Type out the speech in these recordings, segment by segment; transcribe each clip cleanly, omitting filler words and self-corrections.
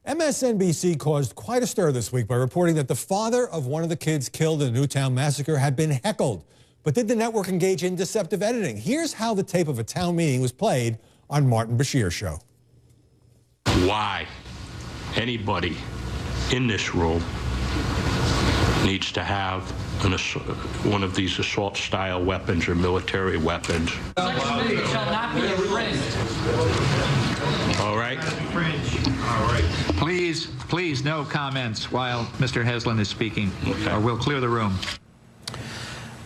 MSNBC caused quite a stir this week by reporting that the father of one of the kids killed in the Newtown massacre had been heckled. But did the network engage in deceptive editing? Here's how the tape of a town meeting was played on Martin Bashir's show. Why anybody in this room needs to have one of these assault-style weapons or military weapons. Second Amendment shall not be infringed. All right? All right. Please, no comments while Mr. Heckling is speaking, or we'll clear the room.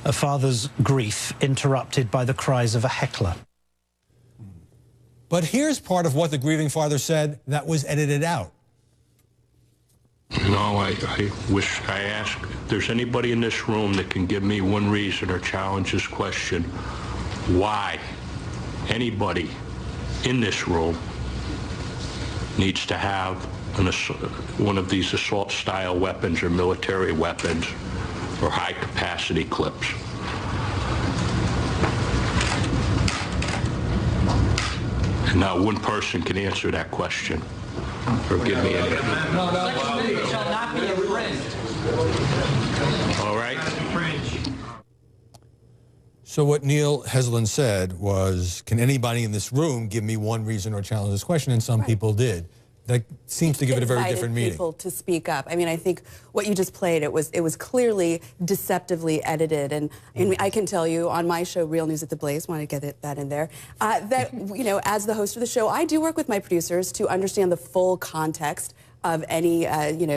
A father's grief interrupted by the cries of a heckler. But here's part of what the grieving father said that was edited out. No, I wish I asked if there's anybody in this room that can give me one reason or challenge this question. Why anybody in this room needs to have one of these assault-style weapons or military weapons or high-capacity clips. And not one person can answer that question or give me any. Second Amendment shall not be infringed. All right? So what Neil Heckling said was, can anybody in this room give me one reason or challenge this question? And some people did. That seems to give it a very different meaning. People to speak up. I mean, I think what you just played, it was clearly deceptively edited, and I can tell you on my show, Real News at the Blaze, want to get that in there, that as the host of the show, I do work with my producers to understand the full context of any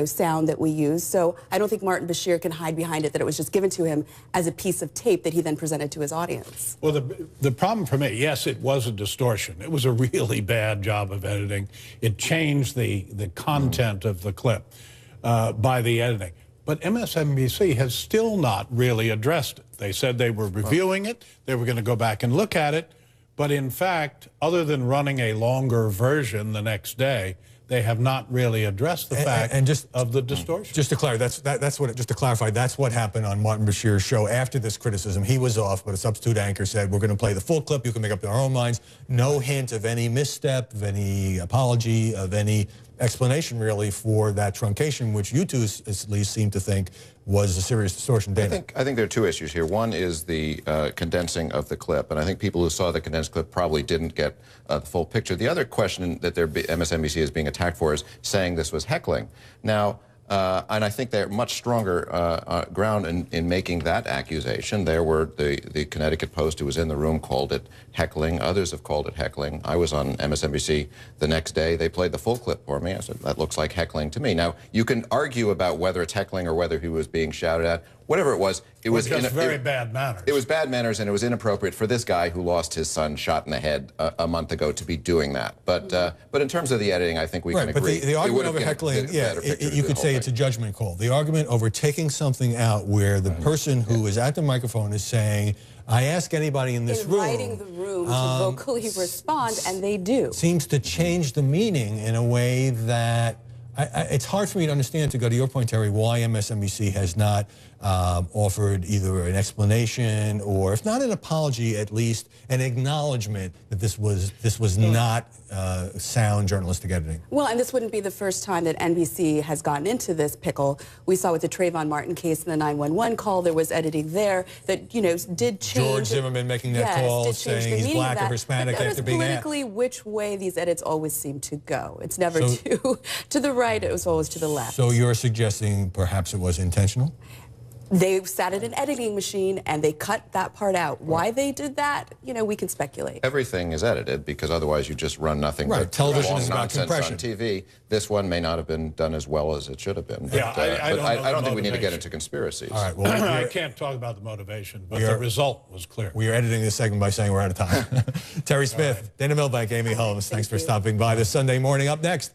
sound that we use. So I don't think Martin Bashir can hide behind it that it was just given to him as a piece of tape that he then presented to his audience. Well, the problem for me, yes, it was a distortion. It was a really bad job of editing. It changed the content of the clip by the editing. But MSNBC has still not really addressed it. They said they were reviewing it, they were going to go back and look at it, but in fact, other than running a longer version the next day, they have not really addressed the fact of the distortion. Just to clarify, just to clarify, that's what happened on Martin Bashir's show after this criticism. He was off, but a substitute anchor said, we're going to play the full clip. You can make up your own minds. No hint of any misstep, of any apology, of any explanation, really, for that truncation, which you two at least seem to think was a serious distortion. Dana. I think there are two issues here. One is the condensing of the clip, and I think people who saw the condensed clip probably didn't get the full picture. The other question that MSNBC is being attacked for is saying this was heckling. Now, and I think they're much stronger ground in making that accusation. There were the Connecticut Post, who was in the room, called it heckling. Others have called it heckling. I was on MSNBC the next day. They played the full clip for me. I said, that looks like heckling to me. Now, you can argue about whether it's heckling or whether he was being shouted at. Whatever it was just very bad manners. It was bad manners, and it was inappropriate for this guy who lost his son shot in the head a month ago to be doing that. But in terms of the editing, I think we can agree. But the argument over heckling, you could say it's a judgment call. The argument over taking something out where the person who is at the microphone is saying, I ask anybody in this room, inviting the room to vocally respond, and they do. Seems to change the meaning in a way that it's hard for me to understand, to go to your point, Terry, why MSNBC has not offered either an explanation or, if not an apology, at least an acknowledgement that this was not sound journalistic editing. Well, and this wouldn't be the first time that NBC has gotten into this pickle. We saw with the Trayvon Martin case in the 911 call, there was editing there that, did change. George Zimmerman making that call, saying he's black or Hispanic after being asked. Politically, which way these edits always seem to go. It's never to the right, it was always to the left. So you're suggesting perhaps it was intentional? They sat at an editing machine and they cut that part out. Why they did that, we can speculate. Everything is edited because otherwise you just run nothing but television is about compression on TV. This one may not have been done as well as it should have been. Yeah, but, I don't think we need to motivation. get into conspiracies. All right, well, I can't talk about the motivation, but the result was clear. We are editing this segment by saying we're out of time. Terry Smith, Dana Milbank, Amy Holmes, thanks for stopping by this Sunday morning. Up next,